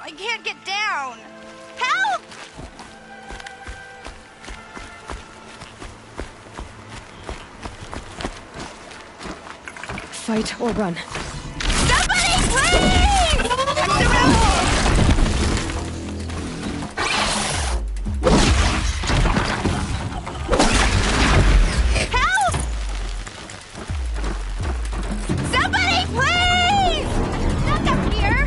I can't get down! Help! Fight or run. Somebody, please! I'm surrounded! Help! Somebody, please! I'm stuck up here!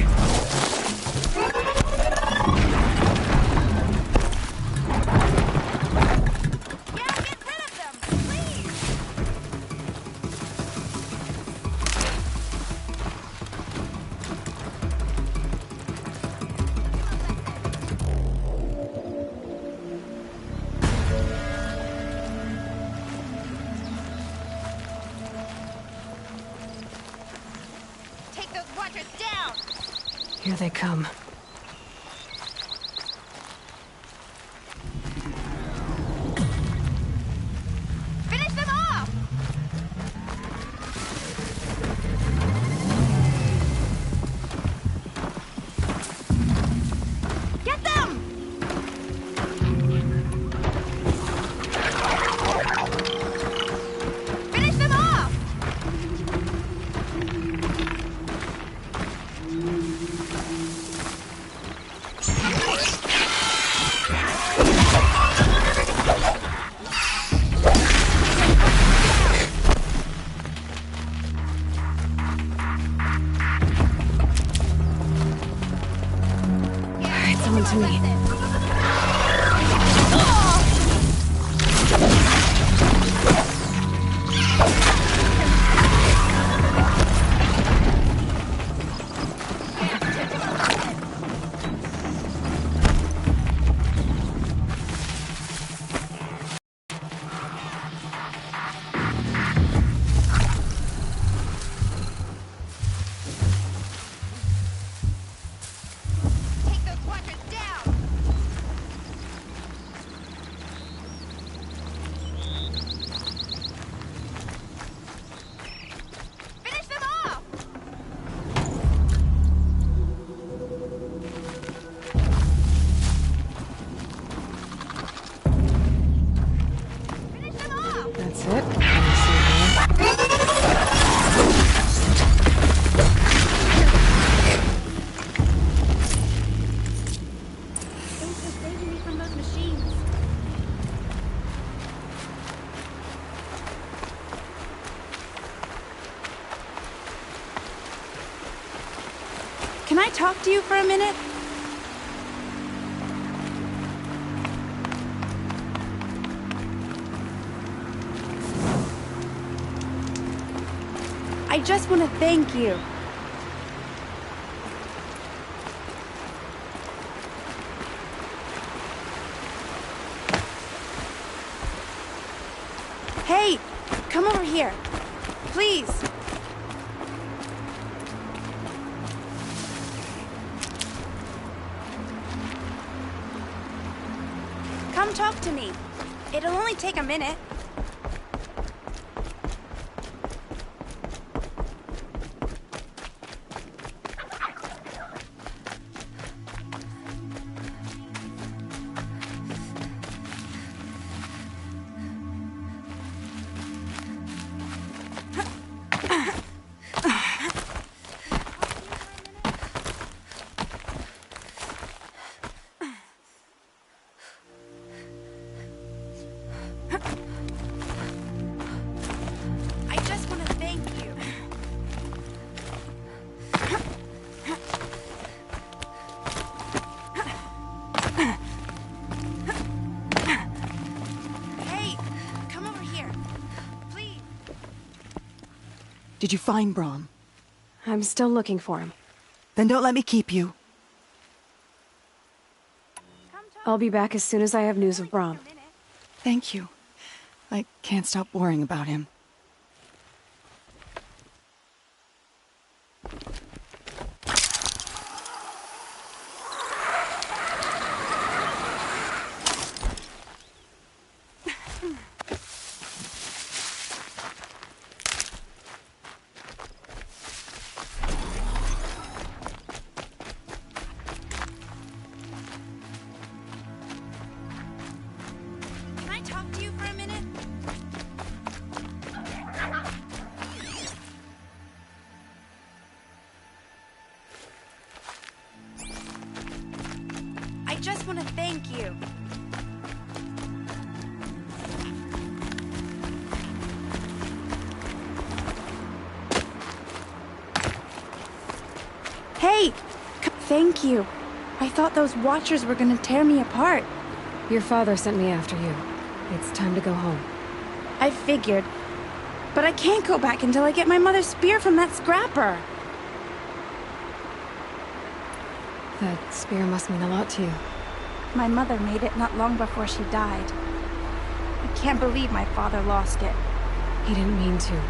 Yeah, get rid of them, please! Take those watchers down! Here they come. Finish them off! Get them! Finish them off! Alright, someone to me. Take those watchers down! Finish them off! Finish them off! That's it. Let me see here. Thanks for saving me from those machines. Can I talk to you for a minute? I just want to thank you. Hey, come over here. Please. Come talk to me. It'll only take a minute. I just want to thank you. Hey, come over here. Please. Did you find Brahm? I'm still looking for him. Then don't let me keep you. Come talk I'll be back as soon as I have news of Brahm. a minute. Thank you. I can't stop worrying about him. want to thank you. Hey! Thank you. I thought those Watchers were gonna tear me apart. Your father sent me after you. It's time to go home. I figured. But I can't go back until I get my mother's spear from that scrapper. That spear must mean a lot to you. My mother made it not long before she died. I can't believe my father lost it. He didn't mean to.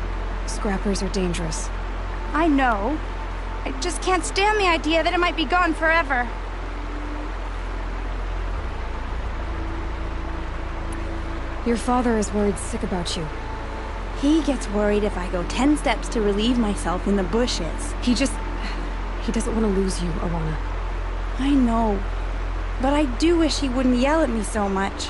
Scrappers are dangerous. I know. I just can't stand the idea that it might be gone forever. Your father is worried sick about you. He gets worried if I go 10 steps to relieve myself in the bushes. He doesn't want to lose you, Alana. I know. But I do wish he wouldn't yell at me so much.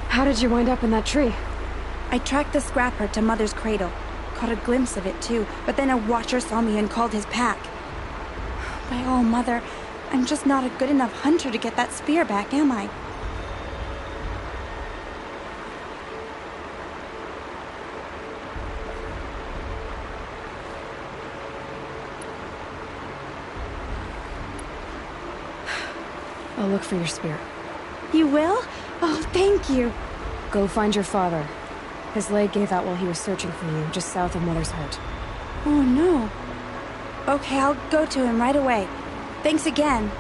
How did you wind up in that tree? I tracked the scrapper to Mother's cradle. Caught a glimpse of it too, but then a Watcher saw me and called his pack. By all, Mother, I'm just not a good enough hunter to get that spear back, am I? I'll look for your spear. You will? Oh, thank you. Go find your father. His leg gave out while he was searching for you, just south of Mother's Heart. Oh, no. Okay, I'll go to him right away. Thanks again.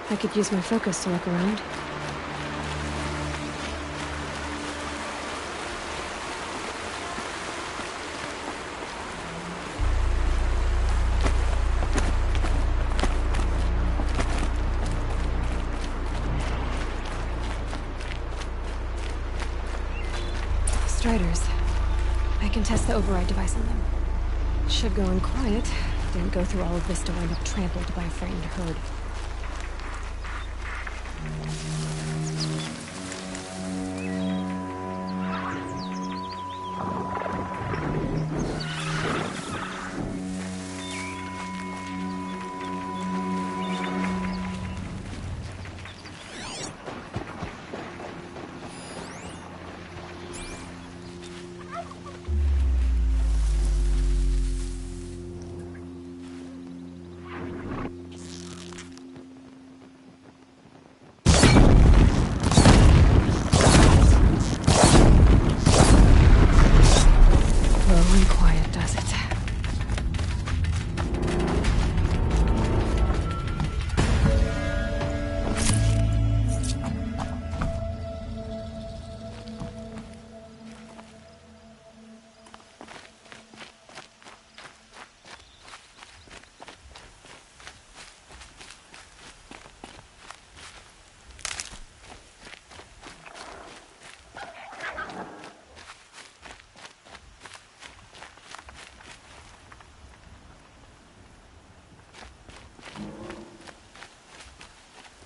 I could use my focus to look around. Striders. I can test the override device on them. Should go in quiet. Didn't go through all of this to wind up trampled by a frightened herd.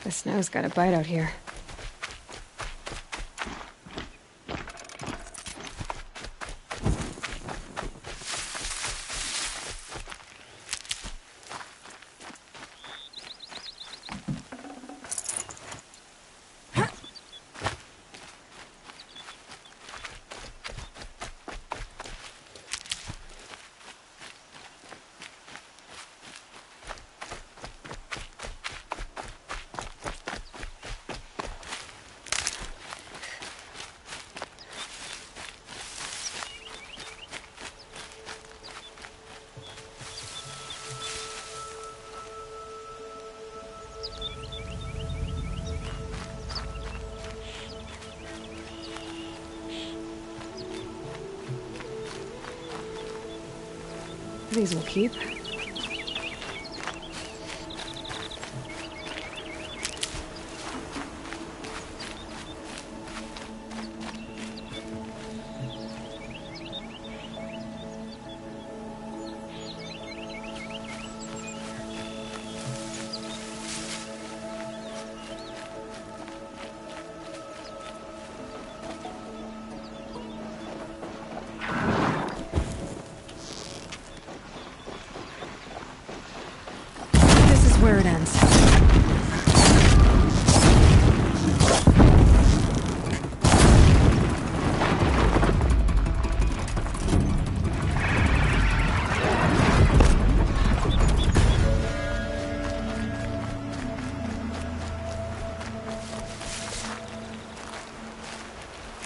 The snow's got a bite out here. These will keep. Where it ends.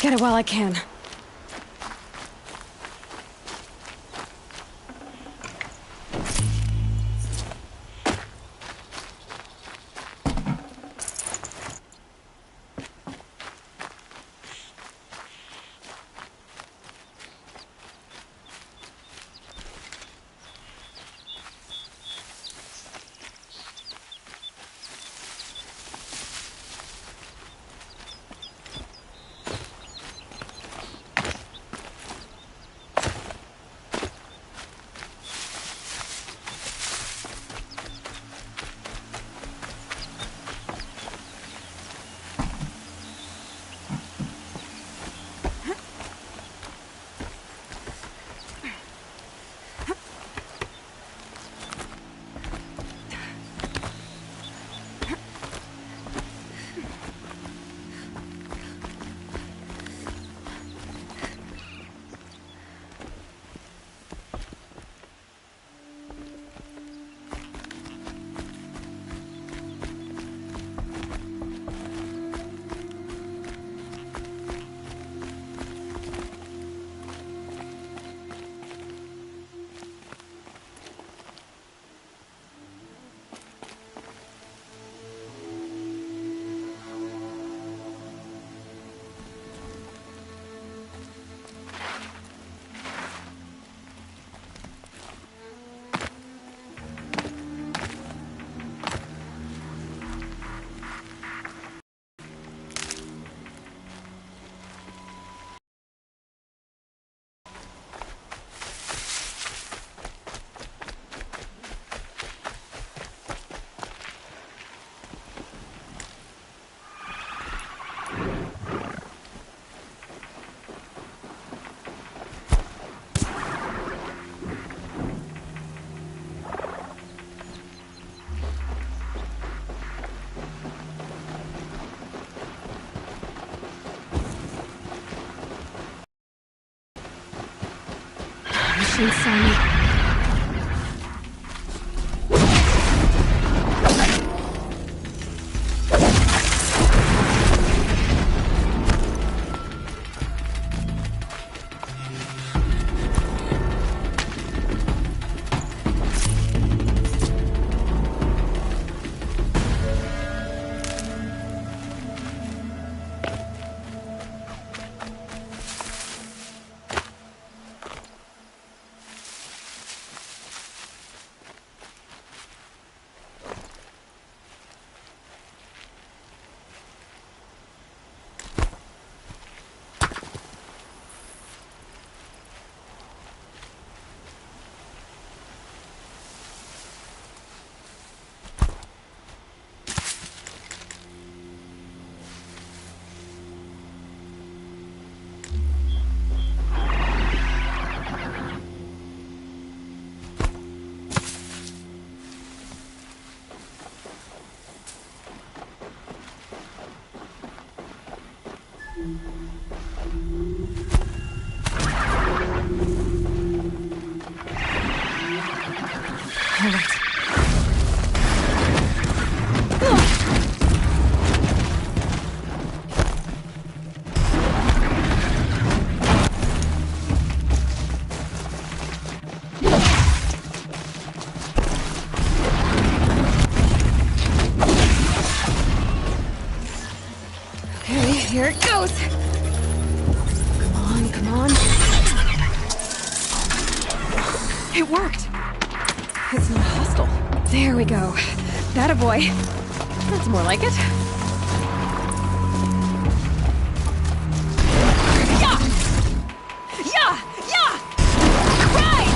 Get it while I can. Machine saw me. All right. Okay, here it goes. Come on, come on. It worked. There we go. That boy. That's more like it. Yeah! Yeah! Yeah! Right!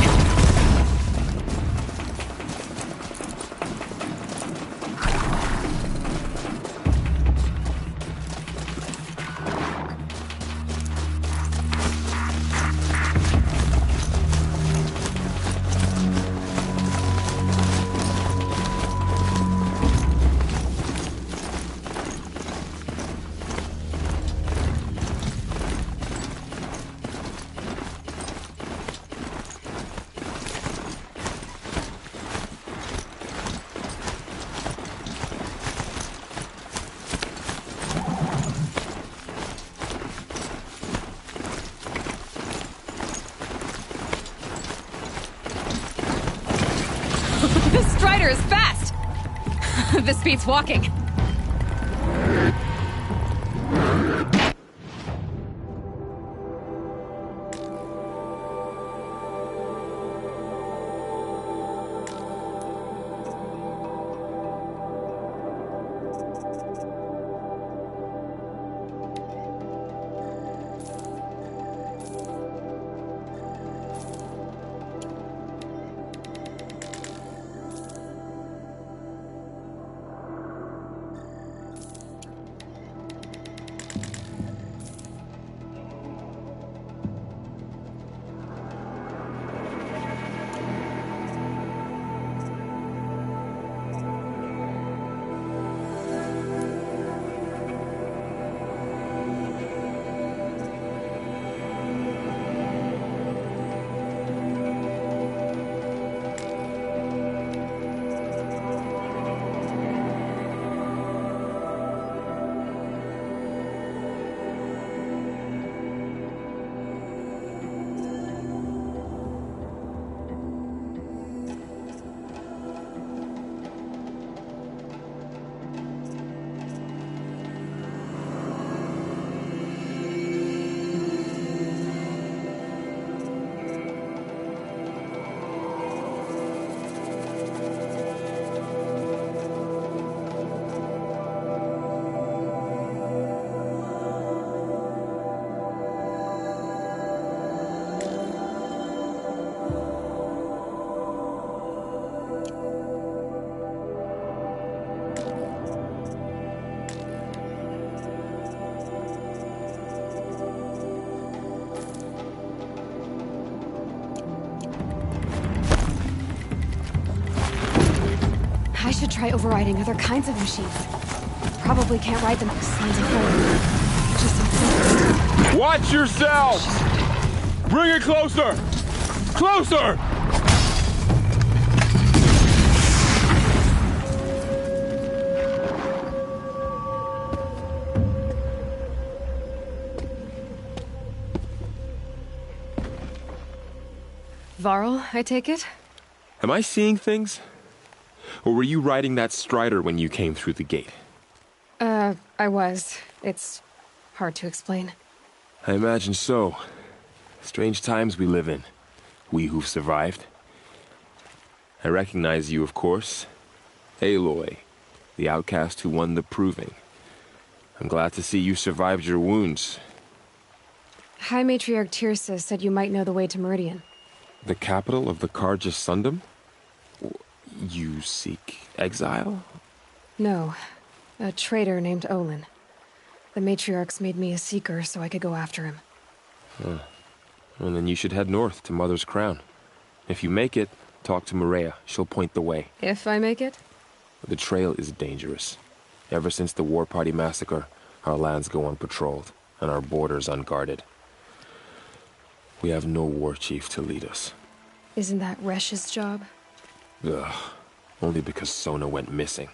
This Strider is fast! This beats walking. I should try overriding other kinds of machines. Probably can't ride them. Signs of failure. Just Watch yourself! Bring it closer! Closer! Varl, I take it? Am I seeing things? Or were you riding that Strider when you came through the gate? I was. It's hard to explain. I imagine so. Strange times we live in. We who've survived. I recognize you, of course. Aloy, the outcast who won the proving. I'm glad to see you survived your wounds. High Matriarch Tirsa said you might know the way to Meridian. The capital of the Carja Sundom? You seek exile? No. A traitor named Olin. The Matriarchs made me a seeker so I could go after him. Well, then you should head north to Mother's Crown. If you make it, talk to Maria. She'll point the way. If I make it? The trail is dangerous. Ever since the War Party massacre, our lands go unpatrolled, and our borders unguarded. We have no war chief to lead us. Isn't that Resh's job? Ugh. Only because Sona went missing.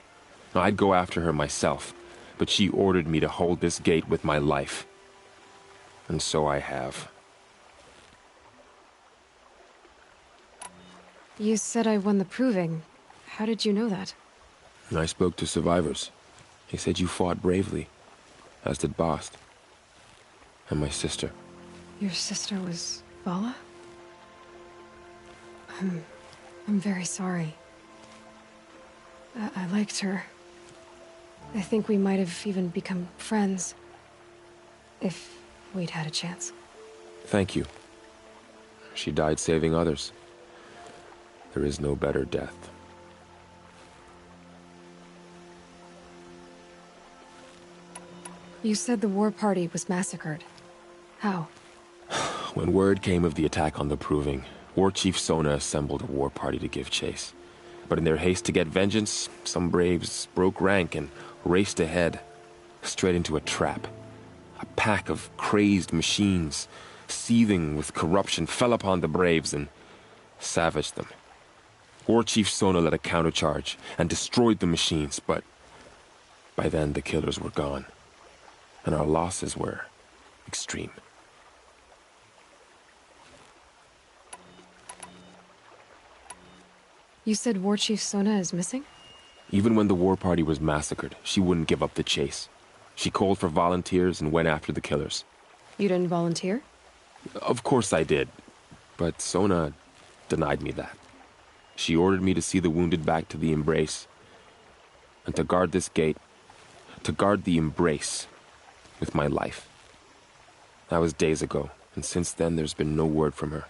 I'd go after her myself, but she ordered me to hold this gate with my life. And so I have. You said I won the proving. How did you know that? I spoke to survivors. They said you fought bravely, as did Bast. And my sister. Your sister was Vala? I'm very sorry. I liked her. I think we might have even become friends. If we'd had a chance. Thank you. She died saving others. There is no better death. You said the war party was massacred. How? When word came of the attack on the Proving, War Chief Sona assembled a war party to give chase. But in their haste to get vengeance, some braves broke rank and raced ahead, straight into a trap. A pack of crazed machines, seething with corruption, fell upon the braves and savaged them. War Chief Sona led a countercharge and destroyed the machines, but by then the killers were gone, and our losses were extreme. You said War Chief Sona is missing? Even when the war party was massacred, she wouldn't give up the chase. She called for volunteers and went after the killers. You didn't volunteer? Of course I did, but Sona denied me that. She ordered me to see the wounded back to the Embrace, and to guard this gate, to guard the Embrace with my life. That was days ago, and since then there's been no word from her.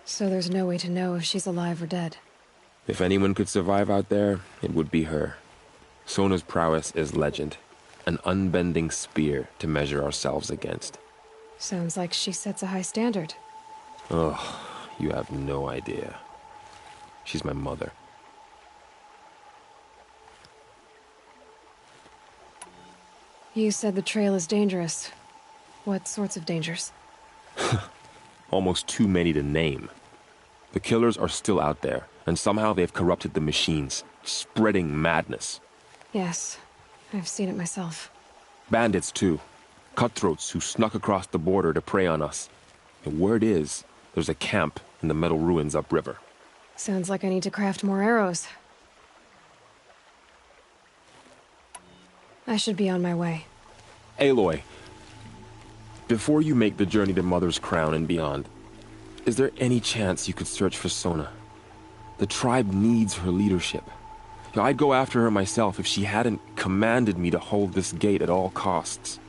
So there's no way to know if she's alive or dead. If anyone could survive out there, it would be her. Sona's prowess is legend, an unbending spear to measure ourselves against. Sounds like she sets a high standard. Oh, you have no idea. She's my mother. You said the trail is dangerous. What sorts of dangers? Almost too many to name. The killers are still out there, and somehow they've corrupted the machines, spreading madness. Yes, I've seen it myself. Bandits, too. Cutthroats who snuck across the border to prey on us. The word is, there's a camp in the metal ruins upriver. Sounds like I need to craft more arrows. I should be on my way. Aloy, before you make the journey to Mother's Crown and beyond, is there any chance you could search for Sona? The tribe needs her leadership. I'd go after her myself if she hadn't commanded me to hold this gate at all costs.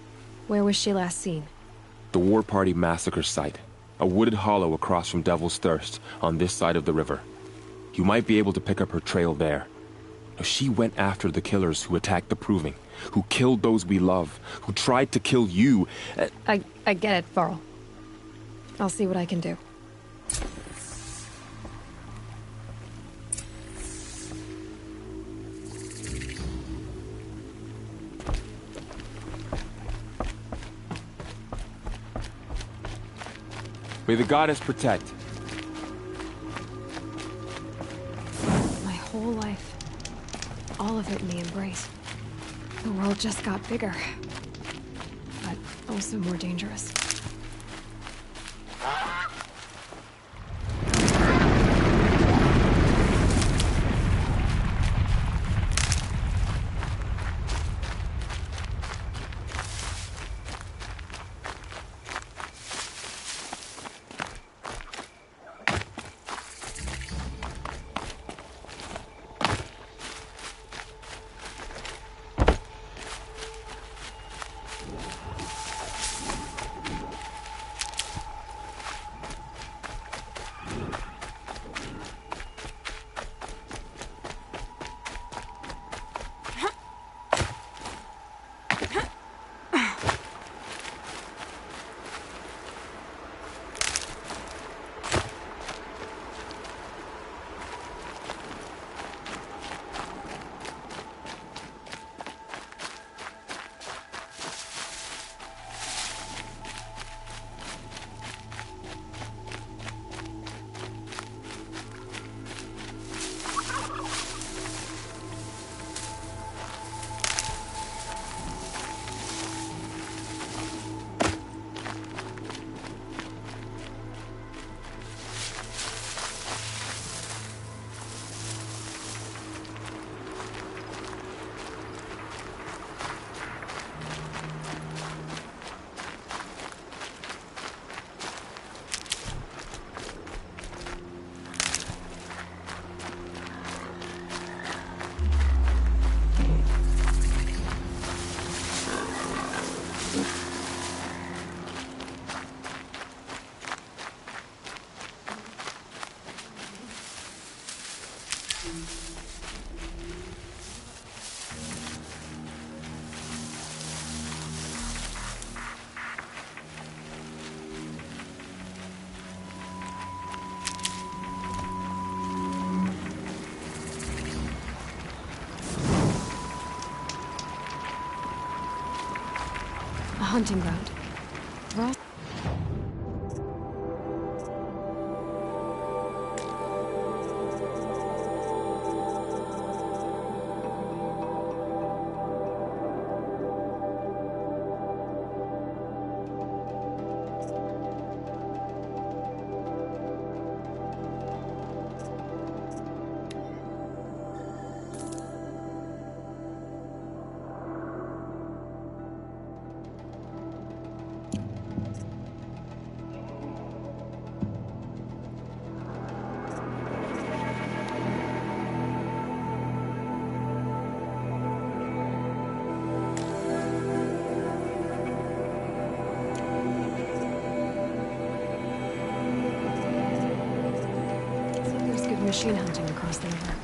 Where was she last seen? The War Party massacre site. A wooded hollow across from Devil's Thirst, on this side of the river. You might be able to pick up her trail there. She went after the killers who attacked the Proving, who killed those we love, who tried to kill you. I get it, Varl. I'll see what I can do. May the goddess protect. My whole life. All of it in the Embrace. The world just got bigger. But also more dangerous. hunting ground. We're all... There's good machine hunting across the river.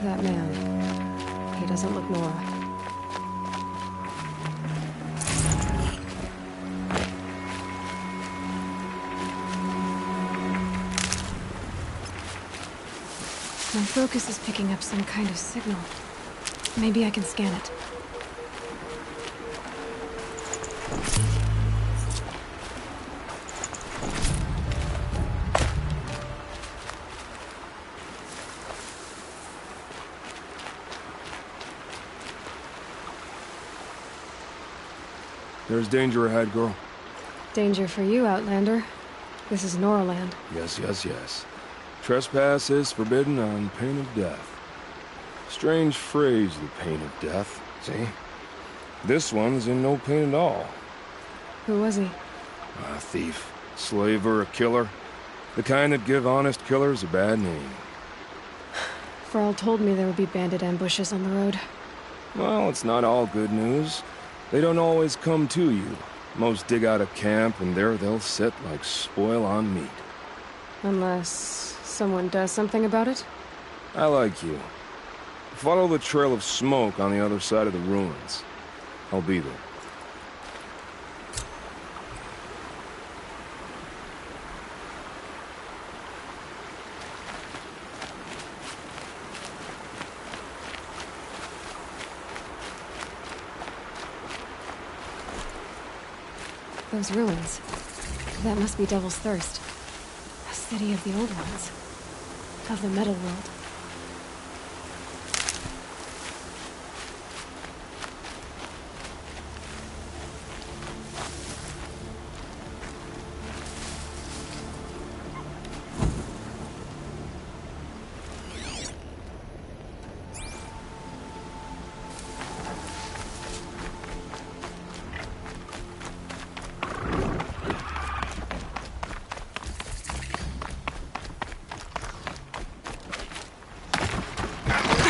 That man. He doesn't look Nora. My focus is picking up some kind of signal. Maybe I can scan it. There's danger ahead, girl. Danger for you, Outlander. This is Noraland. Yes, yes, yes. Trespass is forbidden on pain of death. Strange phrase, the pain of death. See? This one's in no pain at all. Who was he? A thief, slaver, a killer. The kind that give honest killers a bad name. Farrell told me there would be bandit ambushes on the road. Well, it's not all good news. They don't always come to you. Most dig out a camp, and there they'll sit like spoil on meat. Unless someone does something about it? I like you. Follow the trail of smoke on the other side of the ruins. I'll be there. Those ruins. That must be Devil's Thirst. A city of the old ones. Of the metal world.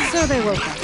So they woke up.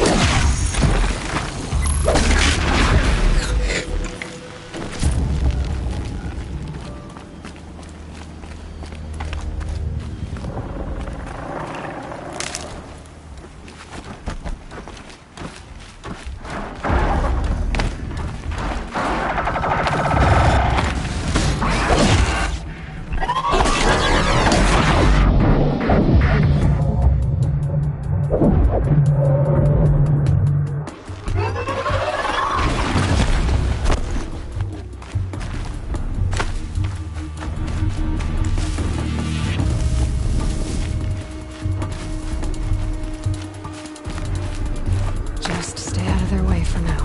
Just stay out of their way for now.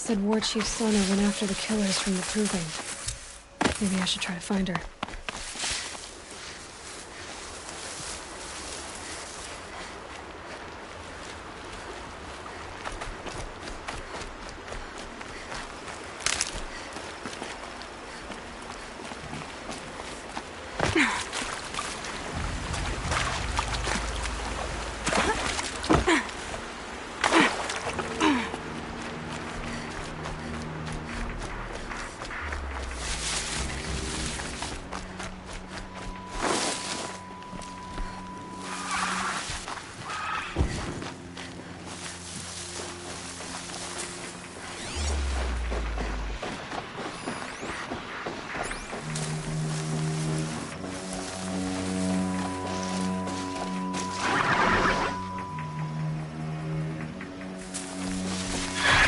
said War Chief Sona went after the killers from the Proving. Maybe I should try to find her.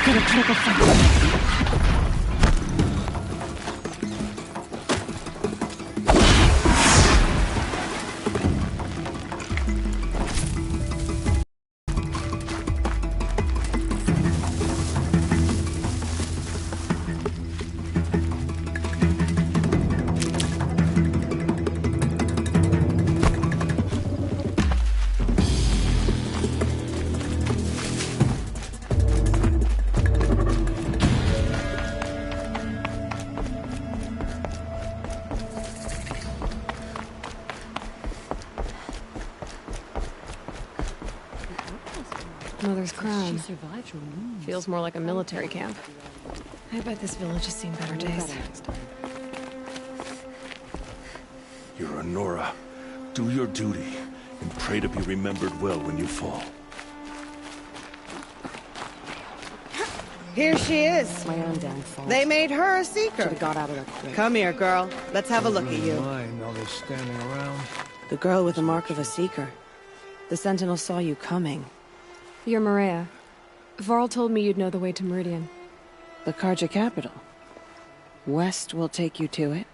Get a critical fight. Mother's crown. Feels more like a military camp. I bet this village has seen better days. You're a Nora. Do your duty, and pray to be remembered well when you fall. Here she is. My own downfall. They made her a seeker. Should've got out of there quick. Come here, girl. Let's have a look at you. Mind all this standing around. The girl with the mark of a seeker. The Sentinel saw you coming. You're Maria. Varl told me you'd know the way to Meridian. The Karja capital. West will take you to it,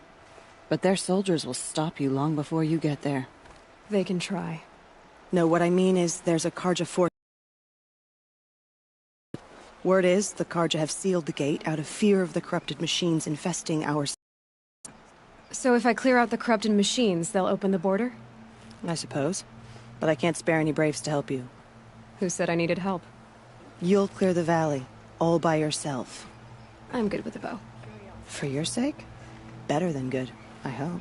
but their soldiers will stop you long before you get there. They can try. No, what I mean is there's a Karja force. Word is, the Karja have sealed the gate out of fear of the corrupted machines infesting our... So if I clear out the corrupted machines, they'll open the border? I suppose. But I can't spare any braves to help you. Who said I needed help? You'll clear the valley, all by yourself. I'm good with a bow. For your sake? Better than good, I hope.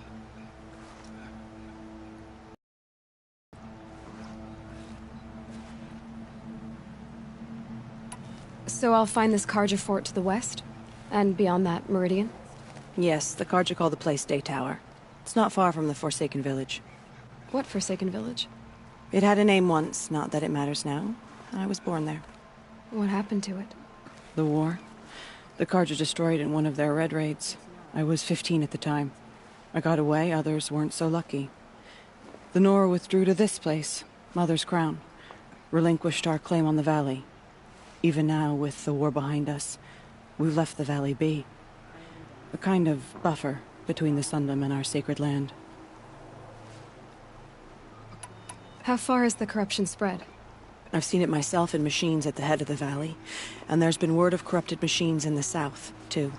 So I'll find this Karja fort to the west? And beyond that, Meridian? Yes, the Karja call the place Day Tower. It's not far from the Forsaken Village. What Forsaken Village? It had a name once, not that it matters now. I was born there. What happened to it? The war. The Karja destroyed in one of their red raids. I was 15 at the time. I got away, others weren't so lucky. The Nora withdrew to this place, Mother's Crown. Relinquished our claim on the valley. Even now, with the war behind us, we've left the valley be. A kind of buffer between the Sundom and our sacred land. How far has the corruption spread? I've seen it myself in machines at the head of the valley, and there's been word of corrupted machines in the south, too.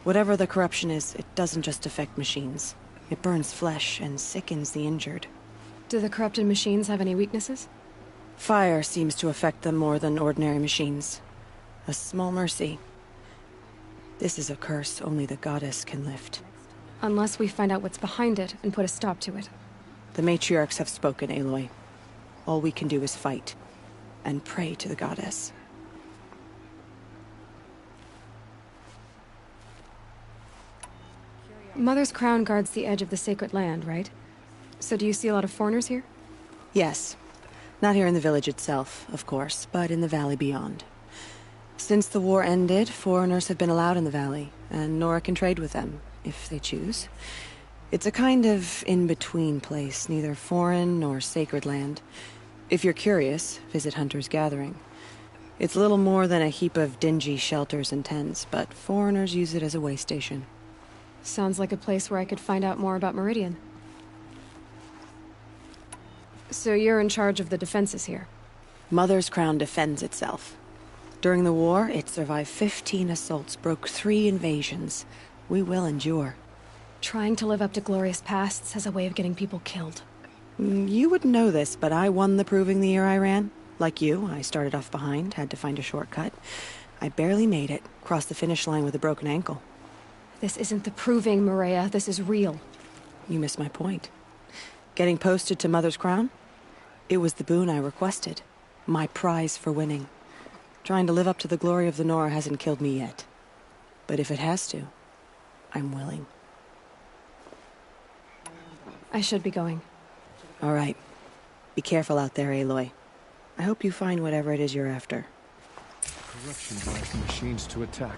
Whatever the corruption is, it doesn't just affect machines. It burns flesh and sickens the injured. Do the corrupted machines have any weaknesses? Fire seems to affect them more than ordinary machines. A small mercy. This is a curse only the goddess can lift. Unless we find out what's behind it and put a stop to it. The matriarchs have spoken, Aloy. All we can do is fight, and pray to the goddess. Mother's crown guards the edge of the sacred land, right? So do you see a lot of foreigners here? Yes. Not here in the village itself, of course, but in the valley beyond. Since the war ended, foreigners have been allowed in the valley, and Nora can trade with them, if they choose. It's a kind of in-between place, neither foreign nor sacred land. If you're curious, visit Hunter's Gathering. It's little more than a heap of dingy shelters and tents, but foreigners use it as a way station. Sounds like a place where I could find out more about Meridian. So you're in charge of the defenses here? Mother's Crown defends itself. During the war, it survived 15 assaults, broke 3 invasions. We will endure. Trying to live up to glorious pasts has a way of getting people killed. You wouldn't know this, but I won the proving the year I ran. Like you, I started off behind, had to find a shortcut. I barely made it, crossed the finish line with a broken ankle. This isn't the proving, Maria. This is real. You missed my point. Getting posted to Mother's Crown? It was the boon I requested. My prize for winning. Trying to live up to the glory of the Nora hasn't killed me yet. But if it has to, I'm willing. I should be going. All right. Be careful out there, Aloy. I hope you find whatever it is you're after. Corruption drives the machines to attack.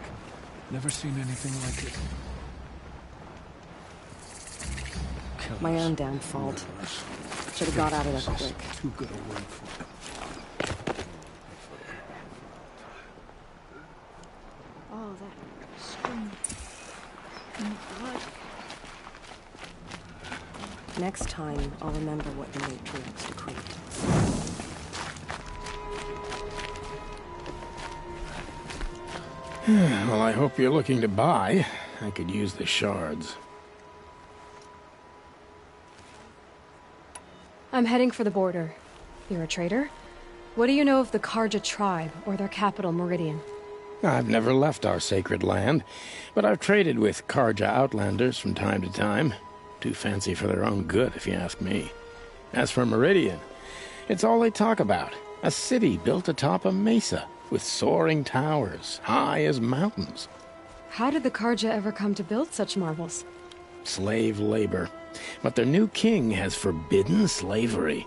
Never seen anything like it. Killers, My own down fault. Should have got out of there quick. Too good a word for them. Oh, that scream. Blood. Next time, I'll remember what the matriarchs decreed. Well, I hope you're looking to buy. I could use the shards. I'm heading for the border. You're a trader? What do you know of the Karja tribe, or their capital, Meridian? I've never left our sacred land, but I've traded with Karja outlanders from time to time. Too fancy for their own good, if you ask me. As for Meridian, it's all they talk about. A city built atop a mesa, with soaring towers, high as mountains. How did the Karja ever come to build such marvels? Slave labor. But their new king has forbidden slavery.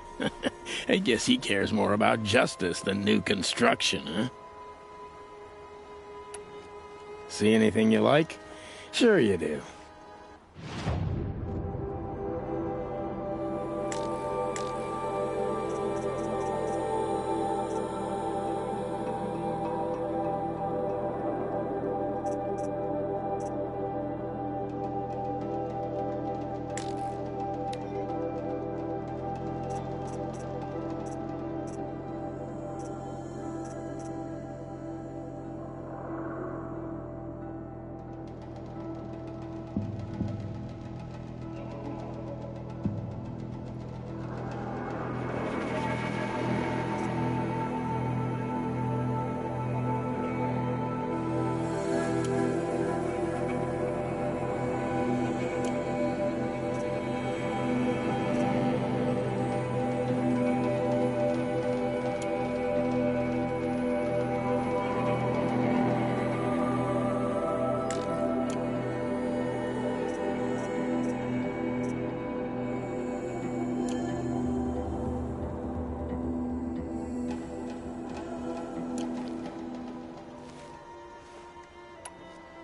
I guess he cares more about justice than new construction, huh? See anything you like? Sure you do.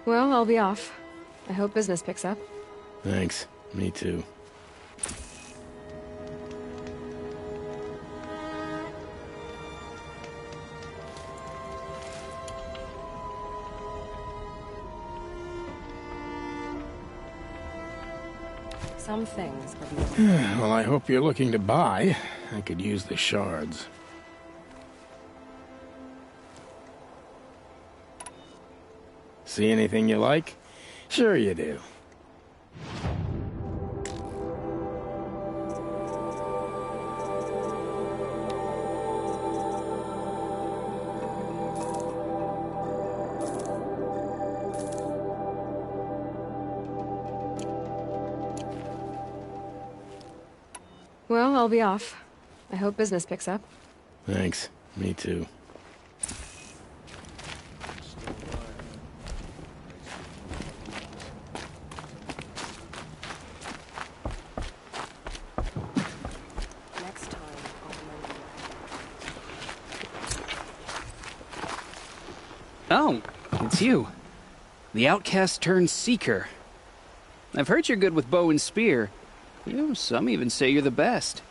Well, I'll be off. I hope business picks up. Thanks. Me too. Some things are Well, I hope you're looking to buy. I could use the shards. See anything you like? Sure you do. Well, I'll be off. I hope business picks up. Thanks. Me too. Next time, I'll remember. Oh, it's you. The outcast turned seeker. I've heard you're good with bow and spear. You know, some even say you're the best.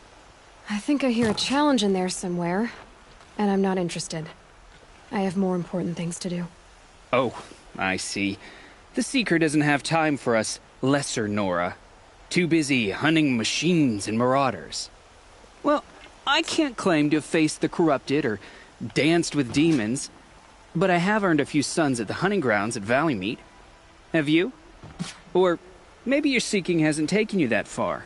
I think I hear a challenge in there somewhere, and I'm not interested. I have more important things to do. Oh, I see. The Seeker doesn't have time for us lesser Nora. Too busy hunting machines and marauders. Well, I can't claim to have faced the corrupted or danced with demons, But I have earned a few suns at the hunting grounds at Valley Meet. Have you? Or maybe your seeking hasn't taken you that far.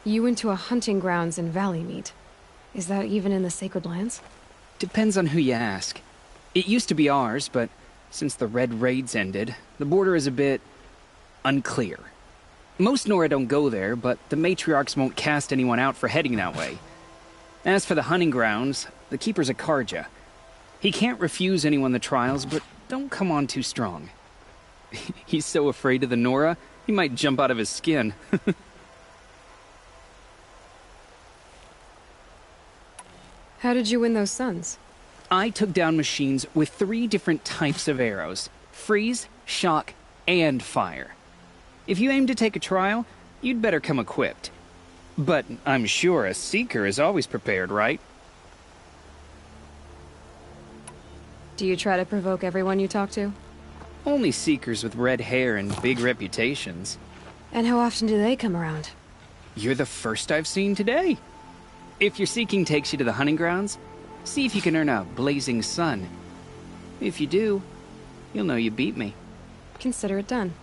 You went to a hunting grounds in Valley Meet. Is that even in the Sacred Lands? Depends on who you ask. It used to be ours, but since the Red Raids ended, the border is a bit unclear. Most Nora don't go there, but the matriarchs won't cast anyone out for heading that way. As for the hunting grounds, the keeper's a Karja. He can't refuse anyone the trials, but don't come on too strong. He's so afraid of the Nora, he might jump out of his skin. How did you win those suns? I took down machines with 3 different types of arrows: freeze, shock, and fire. If you aim to take a trial, you'd better come equipped. But I'm sure a seeker is always prepared, right? Do you try to provoke everyone you talk to? Only seekers with red hair and big reputations. And how often do they come around? You're the first I've seen today. If your seeking takes you to the hunting grounds, see if you can earn a blazing sun. If you do, you'll know you beat me. Consider it done.